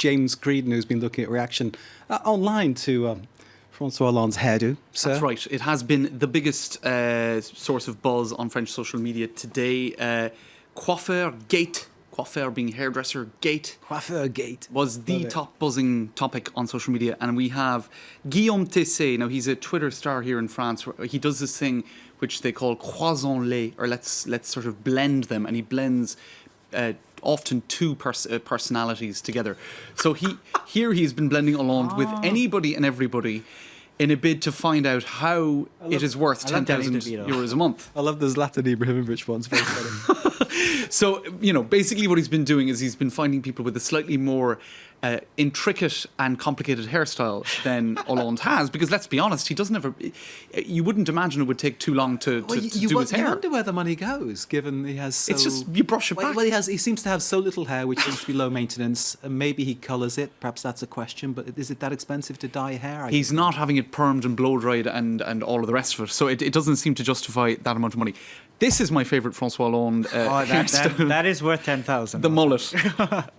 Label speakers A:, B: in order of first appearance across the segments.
A: James Creedon, who's been looking at reaction online to François Hollande's hairdo. Sir?
B: That's right. It has been the biggest source of buzz on French social media today. Coiffeur gate. Coiffeur being hairdresser gate.
A: Coiffeur gate.
B: Was the top buzzing topic on social media. And we have Guillaume Tessé. Now, he's a Twitter star here in France. He does this thing which they call croisons-les, or let's sort of blend them. And he blends often two personalities together. So he's been blending Hollande with anybody and everybody in a bid to find out how it is worth €10,000 a month.
A: I love the Zlatan Ibrahimovic ones. Very funny.
B: So, basically what he's been doing is he's been finding people with a slightly more intricate and complicated hairstyle than Hollande has, because let's be honest, he doesn't ever. You wouldn't imagine it would take too long to do his hair.
A: You wonder where the money goes, given he has so.
B: It's just you brush it back.
A: Well, he seems to have so little hair, which seems to be low maintenance. Maybe he colours it. Perhaps that's a question. But is it that expensive to dye hair?
B: He's not having it permed and blow dried and all of the rest of it. So it doesn't seem to justify that amount of money. This is my favourite François Hollande.
C: That is worth 10,000.
B: The mullet,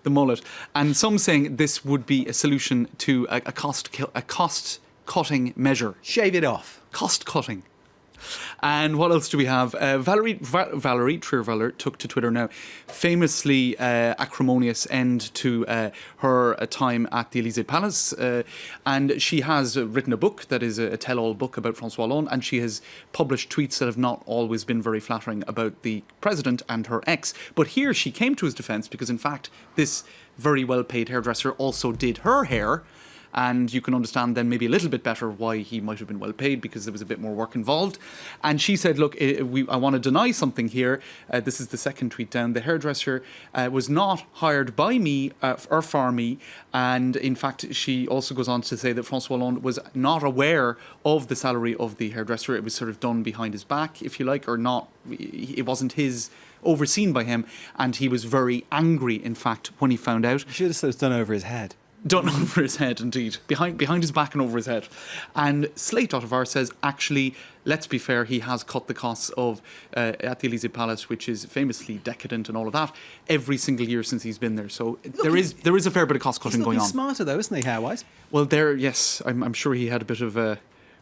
B: the mullet, and some saying this would be a solution to a cost cutting measure.
A: Shave it off.
B: Cost cutting. And what else do we have? Valerie Trierweiler took to Twitter now, famously acrimonious end to her time at the Élysée Palace. And she has written a book that is a tell-all book about François Hollande, and she has published tweets that have not always been very flattering about the president and her ex. But here she came to his defence because, in fact, this very well-paid hairdresser also did her hair. And you can understand then maybe a little bit better why he might have been well paid, because there was a bit more work involved. And she said, look, I want to deny something here. This is the second tweet down. The hairdresser was not hired by me or for me. And in fact, she also goes on to say that François Hollande was not aware of the salary of the hairdresser. It was sort of done behind his back, if you like, or not. It wasn't overseen by him. And he was very angry, in fact, when he found out.
A: You should have said it's done over his head.
B: Done over his head, indeed. Behind his back and over his head. And Slate.fr says, actually, let's be fair, he has cut the costs of at the Élysée Palace, which is famously decadent and all of that, every single year since he's been there. So there is a fair bit of cost cutting going on.
A: He's smarter though, isn't he, hair-wise?
B: Well, yes, I'm sure he had a bit of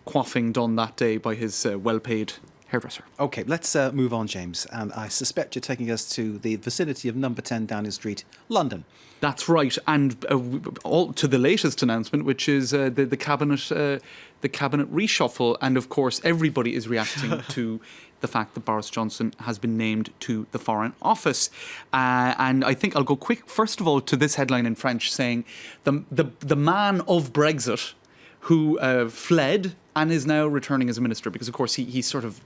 B: quaffing done that day by his well-paid hairdresser.
A: OK, let's move on, James. And I suspect you're taking us to the vicinity of number 10 Downing Street, London.
B: That's right, and all to the latest announcement, which is the cabinet reshuffle, and of course everybody is reacting to the fact that Boris Johnson has been named to the Foreign Office, and I think I'll go quick first of all to this headline in French saying the man of Brexit who fled and is now returning as a minister, because of course he sort of.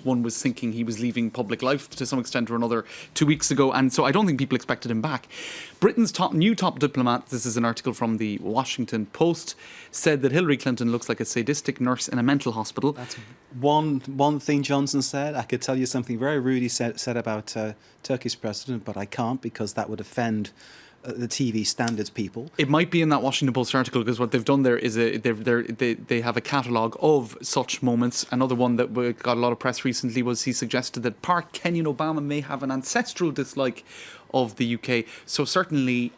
B: One was thinking he was leaving public life to some extent or another 2 weeks ago, and so I don't think people expected him back. Britain's new top diplomat, this is an article from the Washington Post, said that Hillary Clinton looks like a sadistic nurse in a mental hospital.
A: That's one thing Johnson said. I could tell you something very rude he said about Turkey's president, but I can't because that would offend the TV standards people.
B: It might be in that Washington Post article, because what they've done there is they have a catalogue of such moments. Another one that got a lot of press recently was he suggested that Park Kenyon Obama may have an ancestral dislike of the UK. So certainly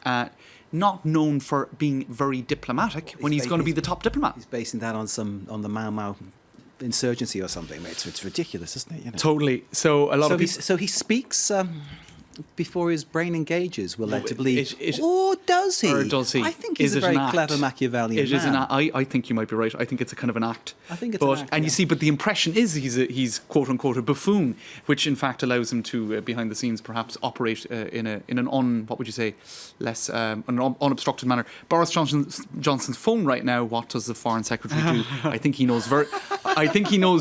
B: not known for being very diplomatic when he's going to be the top diplomat.
A: He's basing that on the Mau Mau insurgency or something. It's ridiculous, isn't it? You know?
B: Totally. So a lot of people.
A: So he speaks. Before his brain engages, we're led to believe. Or does he?
B: Or does he?
A: I think he's a very clever Machiavellian man.
B: I think you might be right. I think it's a kind of an act.
A: I think it's an act.
B: And you see, but the impression is he's quote unquote a buffoon, which in fact allows him to behind the scenes perhaps operate in an less unobstructed manner. Boris Johnson's phone right now. What does the Foreign Secretary do? I think he knows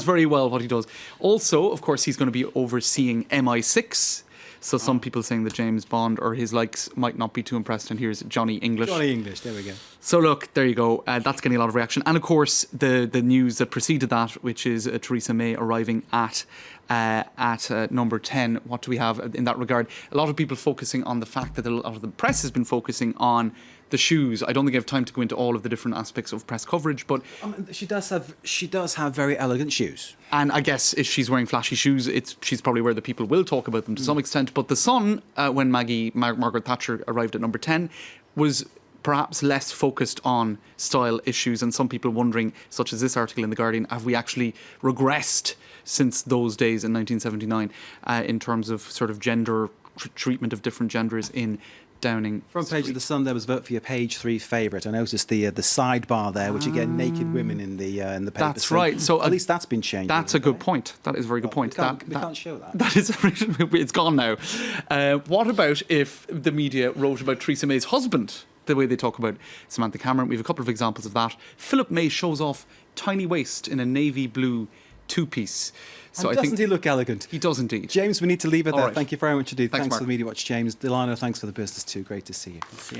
B: very well what he does. Also, of course, he's going to be overseeing MI6. So some people saying that James Bond or his likes might not be too impressed, and here's Johnny English.
A: Johnny English, there we go.
B: So look, there you go. That's getting a lot of reaction. And of course, the news that preceded that, which is Theresa May arriving at number 10. What do we have in that regard? A lot of people focusing on the fact that a lot of the press has been focusing on the shoes. I don't think I have time to go into all of the different aspects of press coverage, but
A: she does have very elegant shoes.
B: And I guess if she's wearing flashy shoes, she's probably where the people will talk about them to some extent. But The Sun, when Margaret Thatcher arrived at number 10, was perhaps less focused on style issues, and some people wondering, such as this article in The Guardian, have we actually regressed since those days in 1979 in terms of sort of gender treatment of different genders in Downing
A: Front page of the Sun, there was vote for your page 3 favourite. I noticed the sidebar there, which you get naked women in the paper.
B: That's right. So
A: at least that's been changed.
B: That's a good point. That is a very good point.
A: We can't show that.
B: That is, it's gone now. What about if the media wrote about Theresa May's husband, the way they talk about Samantha Cameron? We have a couple of examples of that. Philip May shows off tiny waist in a navy blue two-piece. So
A: and doesn't he look elegant?
B: He does indeed.
A: James, we need to leave it there.
B: Right.
A: Thank you very much indeed. Thanks
B: Mark.
A: for the Media Watch, James. Delano, thanks for the business too. Great to see you.
B: See you.